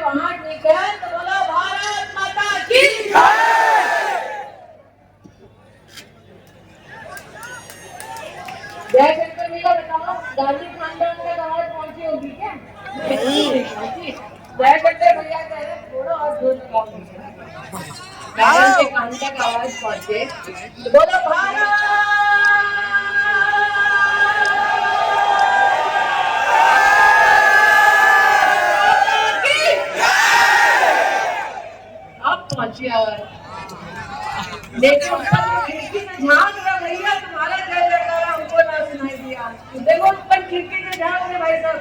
वहाँ ठीक है, तो बोलो भारत माता की। जय शंकर भैया बताओ, गांधी खानदान तक आवाज पहुंची होगी क्या? नहीं पहुंची। जय शंकर भैया कह रहे थोड़ा और जोर लगाओ, मैडम के कान तक आवाज पहुंचे, बोलो भारत। अब पहुंची आवाज, लेकिन ऊपर खिड़की से झांक रहा भैया, तुम्हारा जय जयकारा हमको ना सुनाई दिया। देखो ऊपर खिड़की से झांक रहे भाई साहब,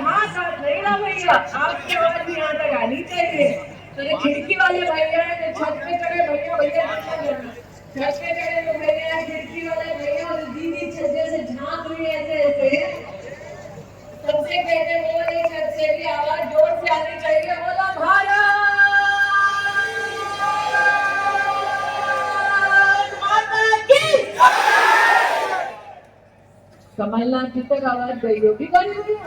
हाँ साथ नहीं ना भैया, आपकी आवाज भी यहाँ तक आनी चाहिए। तो ये खिड़की वाले भैया है, छत पे चढ़े भैया, भैया छत पे चढ़े तो भैया, खिड़की वाले भैया और दीदी छज्जे से झांक रही ऐसे ऐसे, सबसे पहले वो वाली छत से भी आवाज जोर से आनी चाहिए, बोला भारत माता की। कमलनाथ जी तक आवाज गई होगी कौन भैया,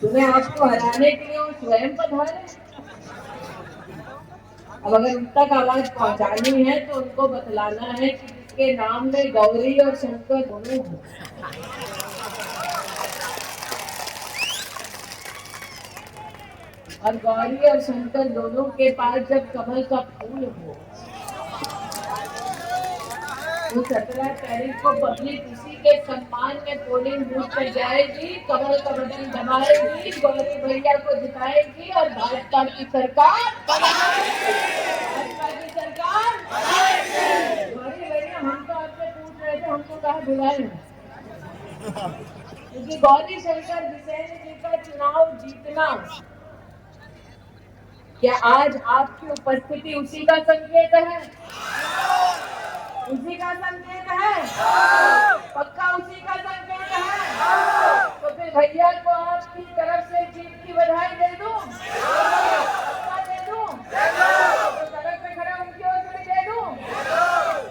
तुम्हें आपको हराने के लिए वो स्वयं पधारे। अब अगर उन तक आवाज पहुंचानी है तो उनको बतलाना है कि जिसके नाम में गौरी और शंकर दोनों हो, और गौरी और शंकर दोनों के पास जब कमल का फूल हो, तो 17 तारीख को पब्लिक उसी के सम्मान में पोलिंग बूथ पर जाएगी, कमल का बटन दबाएगी, गौरी भैया को जिताएगी और भाजपा की सरकार गौरी भैया हम तो आपसे पूछ रहे थे, हमको कहा बुलाए, क्योंकि गौरी शंकर बिसेन जी का चुनाव जीतना, क्या आज आपकी उपस्थिति उसी का संकेत है? उसी का संकेत है, पक्का उसी का संकेत है। तो फिर भैया को आपकी तरफ से जीत की बधाई दे दूं, पक्का दे दूं, तो सड़क पे खड़े उनकी ओर से भी दे दूं,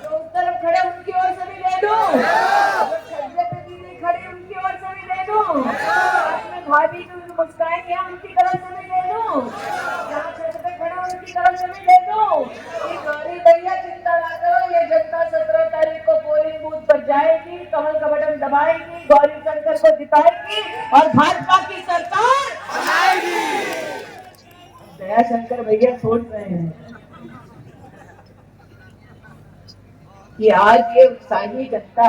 तो उस तरफ खड़े उनकी ओर से भी दे दूं, तो छज्जे पे दीदी खड़ी उनकी ओर से भी दे दूं, अपने भाभी की मुस्कान या उनकी तरफ से भी दे दूं, जहाँ छत पे खड़े उनकी तरफ से भी दे दूं। गौरी भैया चिंता ना करो, ये जनता 17 तारीख को पोलिंग बूथ पर जाएगी, कमल का बटन दबाएगी, गौरी शंकर को जिताएगी और भाजपा की सरकार बनाएगी। दया शंकर भैया सोच रहे हैं कि आज ये उत्साही जनता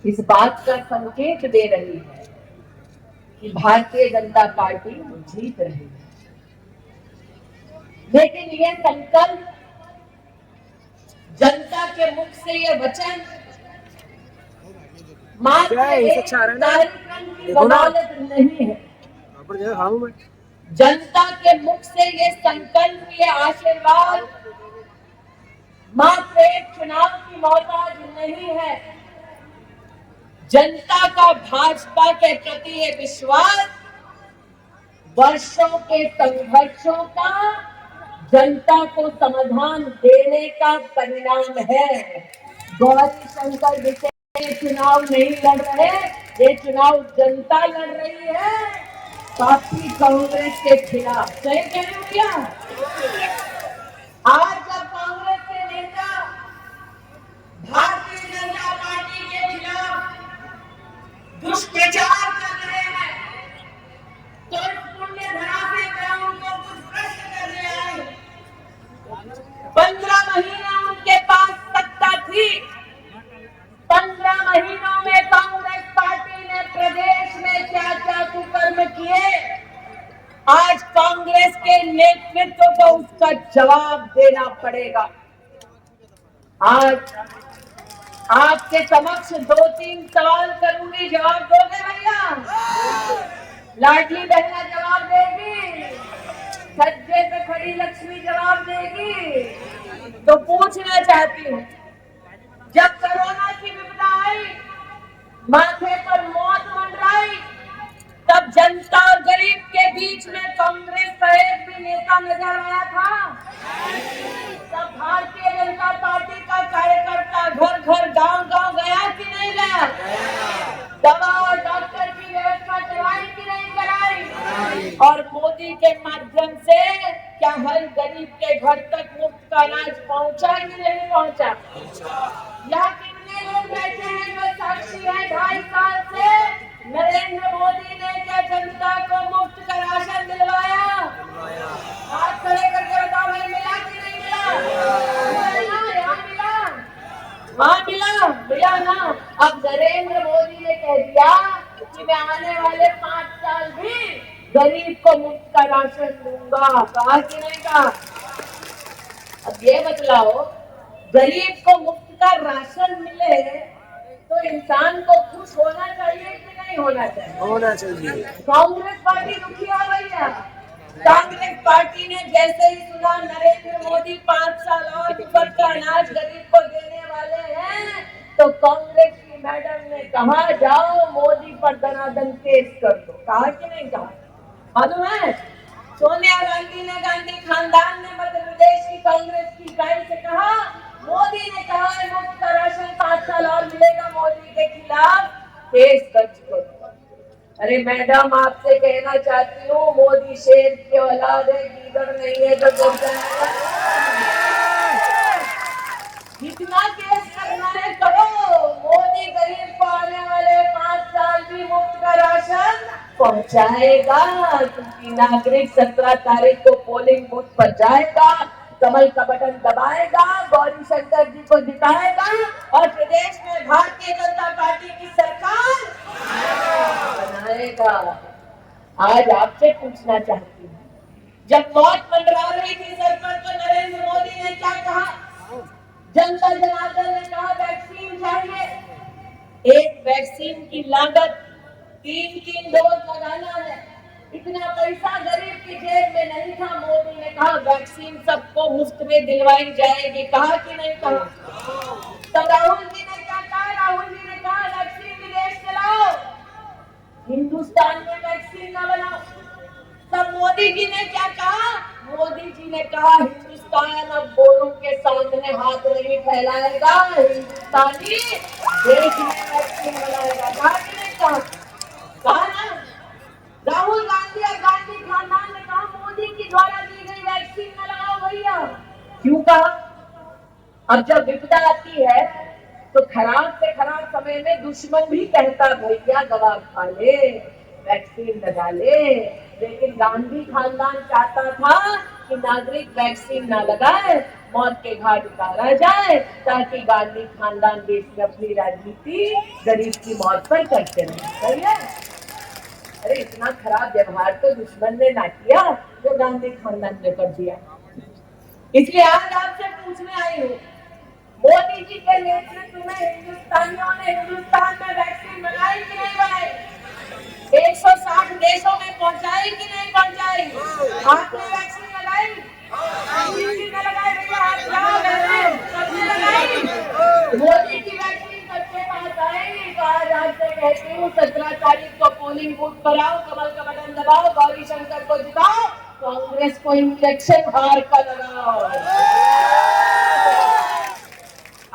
इस बात का संकेत दे रही है कि भारतीय जनता पार्टी जीत रही है, लेकिन ये संकल्प, जनता के मुख से ये वचन मात्र एक कार्यक्रम की बदौलत नहीं है, जनता के मुख से ये संकल्प, ये आशीर्वाद मात्र एक चुनाव की मोहताज नहीं है, जनता का भाजपा के प्रति ये विश्वास वर्षों के संघर्षों का जनता को समाधान देने का परिणाम है। गौरी शंकर बिसेन चुनाव नहीं लड़ रहे, ये चुनाव जनता लड़ रही है पार्टी कांग्रेस के खिलाफ। सही कह रहे हो क्या? आज जब कांग्रेस के नेता भारतीय जनता पार्टी के खिलाफ दुष्प्रचार कर रहे हैं, तो इस पुण्य धरा से मैं उनको कुछ प्रश्न करने आई। 15 महीने उनके पास सत्ता थी, 15 महीनों में कांग्रेस पार्टी ने प्रदेश में क्या क्या कुकर्म किए, आज कांग्रेस के नेतृत्व को उसका जवाब देना पड़ेगा। आज आपके समक्ष 2-3 सवाल करूंगी, जवाब दोगे भैया? लाडली बहना जवाब देगी, छज्जे पे खड़ी लक्ष्मी जवाब देगी। तो पूछना चाहती हूँ, जब कोरोना की विपदा आई, माथे पर मौत मंडराई, तब जनता और गरीब के बीच में कांग्रेस का एक भी नेता नजर आया था? तब भारतीय जनता पार्टी का कार्यकर्ता घर घर गांव गांव गया कि नहीं गया? दवा और डॉक्टर की व्यवस्था चलाई कि मोदी के माध्यम से क्या हर गरीब के घर तक मुफ्त का अनाज पहुंचा कि नहीं पहुंचा? या कितने लोग बैठे हैं जो साक्षी हैं 2.5 साल से नरेंद्र मोदी ने क्या जनता को मुफ्त का राशन दिलवाया? हाथ खड़े करके बताओ भाई, मिला कि नहीं मिला? यहाँ मिला, वहाँ मिला, मिला ना। अब नरेंद्र मोदी ने कह दिया कि मैं आने वाले 5 साल भी गरीब को मुफ्त का राशन दूंगा। कहा कि नहीं कहा? अब ये बतलाओ, गरीब को मुफ्त का राशन मिले तो इंसान को खुश होना चाहिए कि नहीं होना चाहिए? होना चाहिए। कांग्रेस पार्टी दुखी हो गई है। कांग्रेस पार्टी ने जैसे ही सुना नरेंद्र मोदी 5 साल और मुफ्त का अनाज गरीब को देने वाले हैं, तो कांग्रेस की मैडम ने कहा जाओ मोदी पर दनादन केस कर दो। कहा कि नहीं कहा? मालूम है, सोनिया गांधी ने, गांधी खानदान ने मध्य प्रदेश की कांग्रेस की इकाई से कहा मोदी ने कहा है मुफ्त का राशन 5 साल और मिलेगा, मोदी के खिलाफ केस दर्ज करो। अरे मैडम, आपसे कहना चाहती हूँ मोदी शेर की औलाद है, गीदड़ नहीं है तो जितना केस करना है करो। मोदी गरीब को आने वाले 5 साल भी मुफ्त का राशन पहुंचाएगा, क्योंकि नागरिक 17 तारीख को पोलिंग बूथ पर जाएगा, कमल का बटन दबाएगा, गौरी शंकर जी को जिताएगा और प्रदेश में भारतीय जनता पार्टी की सरकार बनाएगा। आज आपसे पूछना चाहती हूँ, जब मौत मंडरा रही थी सर पर तो नरेंद्र मोदी ने क्या कहा? जनता जनार्दन ने कहा वैक्सीन चाहिए। एक वैक्सीन की लागत 3 डोज लगाना है, इतना पैसा गरीब की जेब में नहीं था। मोदी ने कहा वैक्सीन सबको मुफ्त में दिलवाई जाएगी। कहा कि नहीं कहा? तब राहुल जी ने क्या कहा? राहुल जी ने कहा वैक्सीन विदेश से लाओ, हिंदुस्तान में वैक्सीन ना बनाओ। तब मोदी जी ने क्या कहा? मोदी जी ने कहा हिंदुस्तान अब गोरों के सामने हाथ नहीं फैलाएगा, हिंदुस्तानी देश में वैक्सीन बनाएगा। कहा कि नहीं कहा? कहा ना। राहुल गांधी और गांधी खानदान ने कहा मोदी की द्वारा दी गई वैक्सीन न लगाओ भैया। क्यों कहा? अब जब विपदा आती है तो खराब से खराब समय में दुश्मन भी कहता भैया दवा खा ले, वैक्सीन लगा ले। लेकिन गांधी खानदान चाहता था कि नागरिक वैक्सीन ना लगाए, मौत के घाट उतारा जाए, ताकि गांधी खानदान देश में अपनी राजनीति गरीब की मौत पर करते रहे। सही है? अरे इतना खराब व्यवहार तो दुश्मन ने ना किया जो गांधी खानदान ने कर दिया। इसलिए आज आपसे पूछने आई हूँ, मोदी जी के नेतृत्व में हिंदुस्तानियों ने हिंदुस्तान में वैक्सीन बनाई कि नहीं बनाई? 160 देशों में पहुंचाई कि नहीं पहुंचाई? आपने वैक्सीन लगाई? किसी ने लगाई भैया? हाथ लगाओ बहनें, सबने लगाई? मोदी की वैक्सीन सबके पास आएगी। तो आज आपसे कहती हूँ 17 तारीख को पोलिंग बूथ पर आओ, कमल का बटन दबाओ, गौरी शंकर को जिताओ, कांग्रेस को इंजेक्शन हार का लगाओ।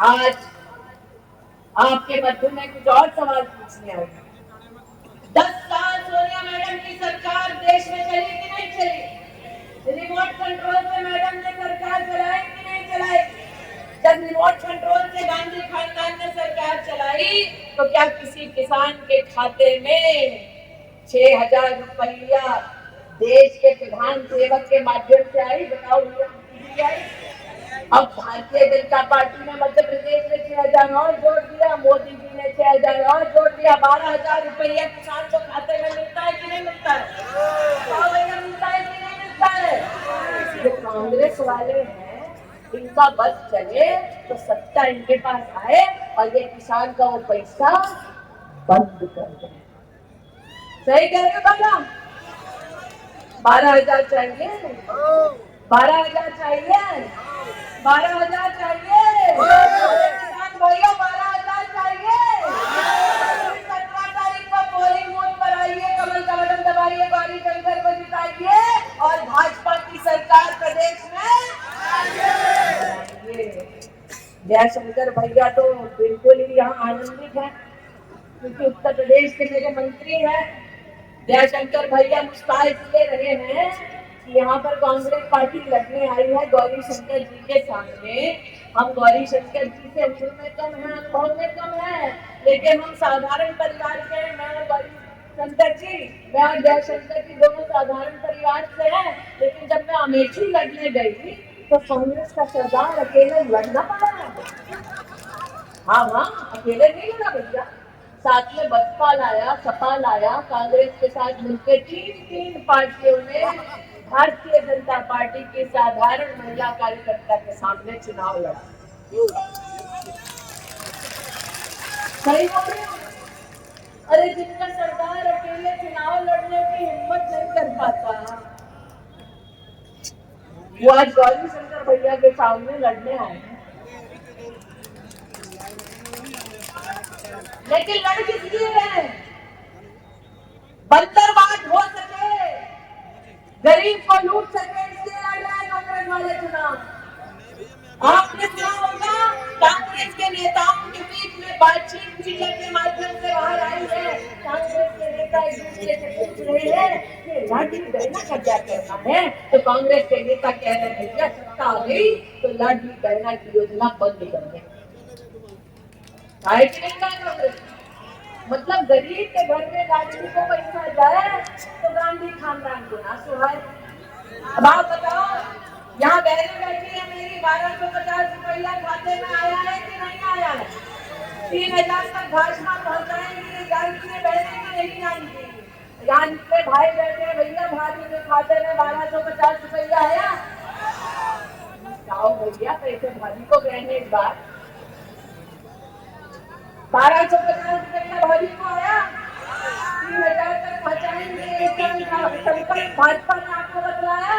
आज आपके मध्य में कुछ और सवाल पूछने आए। 10 साल सोनिया मैडम की सरकार देश में चली कि नहीं चली? रिमोट कंट्रोल से मैडम ने सरकार चलाई कि नहीं चलाई? जब रिमोट कंट्रोल से गांधी खानदान ने सरकार चलाई तो क्या किसी किसान के खाते में 6,000 रुपया देश के प्रधान सेवक के माध्यम से आई? बताओ भैया। अब भारतीय जनता पार्टी ने मध्य प्रदेश में 6,000 और जोड़ दिया, मोदी जी ने 6,000 और जोड़ दिया, 12,000 रुपया किसान को खाते में मिलता है कि नहीं मिलता है? मिलता है कि नहीं मिलता है? जो कांग्रेस वाले हैं, इनका बस चले तो सत्ता इनके पास आए और ये किसान का वो पैसा बंद कर दे। सही कह रहे हो बाबा? 12,000 चाहिए, 12,000 चाहिए, 12,000 चाहिए किसान भाइयों, 12,000 चाहिए। 17 तारीख को पोलिंग बूथ पर आइए, कमल का बटन दबाइए, गौरी शंकर को जिताइए और भाजपा की सरकार प्रदेश में बनाइए। जयशंकर भैया तो बिल्कुल ही यहाँ आनंदित है, क्योंकि उत्तर प्रदेश के मेरे मंत्री हैं, दयाशंकर भैया मुस्कुराए इसलिए रहे हैं कि यहाँ पर कांग्रेस पार्टी लड़ने आई है गौरी शंकर जी के सामने। हम गौरी शंकर जी से उम्र में कम है, अनुभव में कम है, लेकिन हम साधारण परिवार के हैं। मैं और गौरी शंकर जी, मैं और दयाशंकर जी दोनों साधारण परिवार से हैं। लेकिन जब मैं अमेठी लड़ने गई तो कांग्रेस का सरदार अकेले लड़ना पड़ा। हाँ हाँ, अकेले नहीं लड़ा भैया, साथ में बसपा लाया, सपा लाया, कांग्रेस के साथ मिलकर तीन पार्टियों ने भारतीय जनता पार्टी के साधारण महिला कार्यकर्ता के सामने चुनाव लड़ा। सही बोल रहे हो? अरे जिनका सरदार अकेले चुनाव लड़ने की हिम्मत नहीं कर पाता, वो आज गौरी शंकर भैया के सामने लड़ने आए हैं। लेकिन लड़ किस लिए रहे? बंदरबाज हो सके, गरीब को लूट सके, इसलिए लड़ रहे हैं कांग्रेस वाले चुनाव। आपने सुना होगा कांग्रेस के नेताओं के बीच में बातचीत मीडिया के माध्यम से बाहर आई है। कांग्रेस के नेता एक दूसरे से पूछ रहे हैं कि लाडली बहना का क्या कहना है, तो कांग्रेस के नेता कह रहे हैं भैया सत्ता आ गई तो लाडली बहना की योजना बंद कर दें। कांग्रेस मतलब गरीब के घर में लाडली को पैसा जाए तो गांधी खानदान को ना सुहाए। अब आप बताओ, यहाँ बहने बैठी है मेरी, 1250 रुपया खाते में आया है कि नहीं आया है? 3000 तक भाजपा पहुंचाएंगे, जानती है बहने की नहीं जानती। जानते भाई बैठे भैया, भाभी के खाते में 1250 रुपया आया। जाओ भैया पैसे भाभी को कहने एक बार, 1250 रुपया भाभी को आया, 3000 तक पहुंचाएंगे। भाजपा ने आपको बतलाया,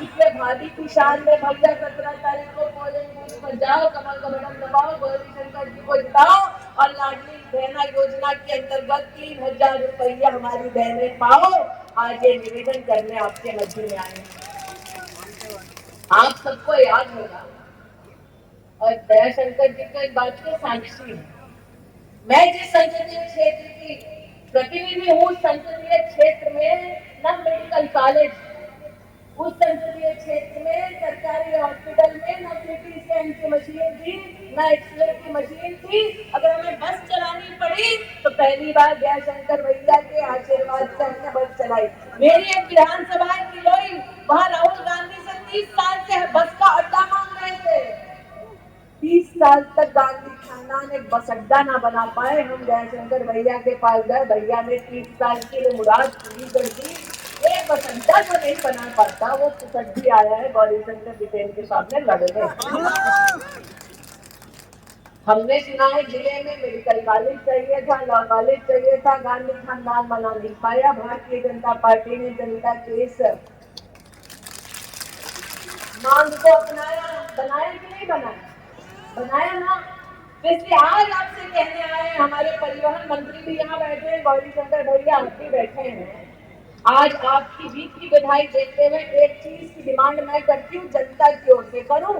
इसलिए भाभी की शान में भैया 17 तारीख को पोलिंग बूथ पर जाओ, कमल का बटन दबाओ, गौरी शंकर जी को जिताओ और लाडली बहना योजना के अंतर्गत 3000 रुपया हमारी बहनें पाओ। आज ये निवेदन करने आपके मध्य में आए। आप सबको याद होगा, और दयाशंकर जी को एक बात के साक्षी है, मैं जिस संसदीय क्षेत्र की प्रतिनिधि हूँ, संसदीय क्षेत्र में न मेडिकल कॉलेज, उस संसदीय क्षेत्र में सरकारी हॉस्पिटल में न सीटी स्कैन की मशीन थी, न एक्सरे की मशीन थी। अगर हमें बस चलानी पड़ी तो पहली बार दयाशंकर भैया के आशीर्वाद से हमने बस चलाई। मेरी एक विधानसभा किलोई, वहाँ राहुल गांधी से 30 साल से बस का अड्डा मांग रहे थे। 30 साल तक गांधी खानदान एक बस अड्डा ना बना पाए, हम दयाशंकर भैया के पास गए, भैया ने 30 साल की मुराद पूरी कर दी। एक बस अड्डा जो नहीं बना पाता वो भी आया है गौरी शंकर बिटेन के सामने लड़ने। हमने सुना है जिले में मेडिकल कॉलेज चाहिए था, लॉ कॉलेज चाहिए था, गांधी खानदान बना नहीं पाया। भारतीय जनता पार्टी ने जनता के इस मांग को अपनाया, बनाया कि नहीं बनाया? बनाया ना। इसलिए आज आपसे कहने आए हैं, हमारे परिवहन मंत्री भी यहाँ बैठे हैं, गौरी शंकर भैया आप भी बैठे हैं। आज आपकी जीत की बधाई देते हुए एक चीज की डिमांड मैं करती हूँ, जनता की ओर से करूँ।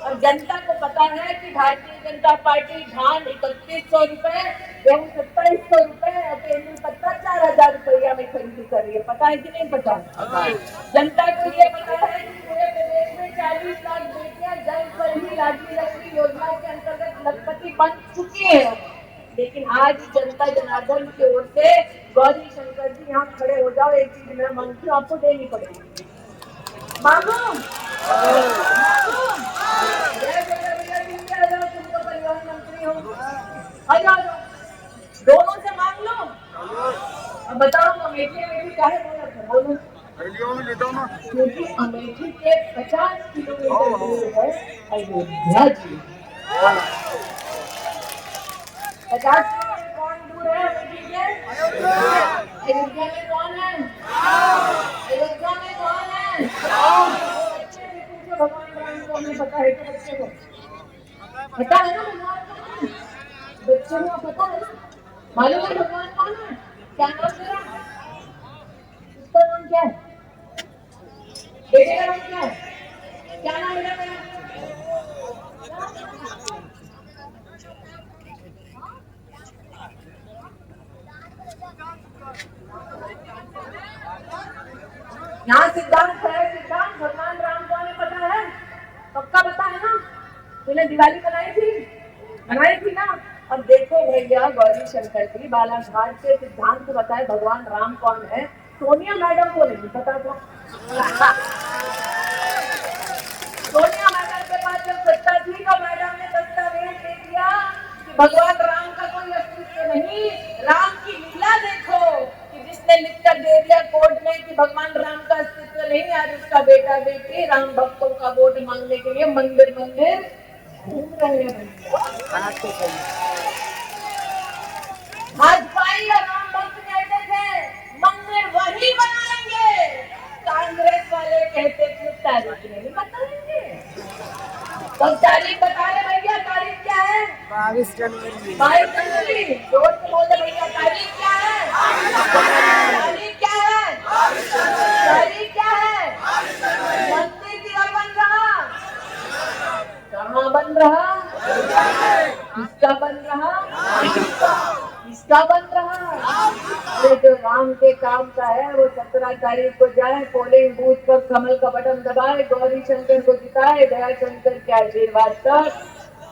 और जनता को पता है कि भारतीय जनता पार्टी धान 3100 रुपए, गेहूं 2700 रुपए और तेल पत्ता 4000 रुपया में खरीदी कर रही है। पता है कि नहीं पता? जनता को ये पता है कि पूरे प्रदेश में 40 लाख बेटियां जल्द पर ही लाडली लक्ष्मी योजना के अंतर्गत लखपति बन चुकी है। लेकिन आज जनता जनार्दन की ओर से गौरी शंकर जी यहाँ खड़े हो जाओ, एक चीज मैं मांगती हूँ, आपको देनी पड़ेगी। मांगो, तुमको परिवहन मंत्री हो, आ जाओ, दोनों से मांग लो। अब बताओ अमेठी में काहे बोला था? बोलो। क्योंकि अमेठी के 50 किलोमीटर दूर है अयोध्या जी। 50 किलोमीटर कौन दूर है अमेठी के? अयोध्या में कौन है? अयोध्या में कौन है? बच्चे से पूछो, भगवान राम को हमें पता है कि बच्चे को पता है ना भगवान कौन है? बच्चे को पता है ना, मालूम है भगवान कौन है? क्या नाम तेरा? उसका नाम क्या है? बेटे का नाम क्या है? क्या नाम बेटा मेरा? यहाँ सिद्धांत है, सिद्धांत भगवान राम कौन है पता है? पक्का पता है ना? तूने दिवाली बनाई थी ना? अब देखो भैया गौरी शंकर जी बालाघाट के सिद्धांत बताए भगवान राम कौन है, सोनिया मैडम को नहीं पता था। सोनिया मैडम के पास जब सत्ता थी तो मैडम ने दस्तावेज दे दिया कि भगवान राम का कोई अस्तित्व नहीं, राम की लीला देखो, कि जिसने लिखकर दे दिया कोर्ट में कि भगवान राम का अस्तित्व नहीं, आज उसका बेटा बेटी राम भक्तों का वोट मांगने के लिए मंदिर मंदिर घूम रहे हैं। भाजपाई और राम भक्त कहते थे मंदिर वही बनाएंगे, कांग्रेस वाले कहते थे तारीख नहीं बताएंगे। तो तारीख बता रहे भैया, तारीख क्या है? 22 जनवरी। 22 जनवरी जोर से बोले भैया, तारीख क्या है? तारीख क्या है? तारीख क्या है? मंदिर किधर बन रहा? कहाँ बन रहा? किसका बन रहा? किसका बन रहा? ये जो राम के काम का है वो 17 तारीख को जाए, पोलिंग बूथ पर कमल का बटन दबाए, गौरी शंकर को जिताए, दया शंकर के आशीर्वाद तक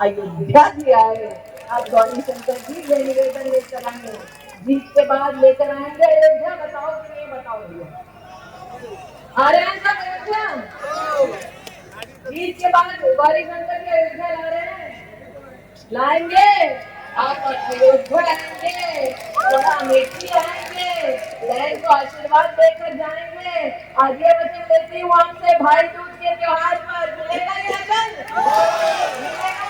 अयोध्या भी आए। आप गौरी शंकर जी ये निवेदन लेकर आएंगे, जीत के बाद लेकर आएंगे अयोध्या, बताओ कि नहीं बताओ भैया? आ रहे हैं सब अयोध्या? जीत के बाद गौरी शंकर की अयोध्या ला रहे हैं, लाएंगे। आप अयोध्या आएंगे, थोड़ा अमेठी आएंगे, बहन को आशीर्वाद देकर जाएंगे। आज ये वचन लेती हूँ आपसे, भाई दूज के त्योहार पर मिलेगा ये वचन? मिलेगा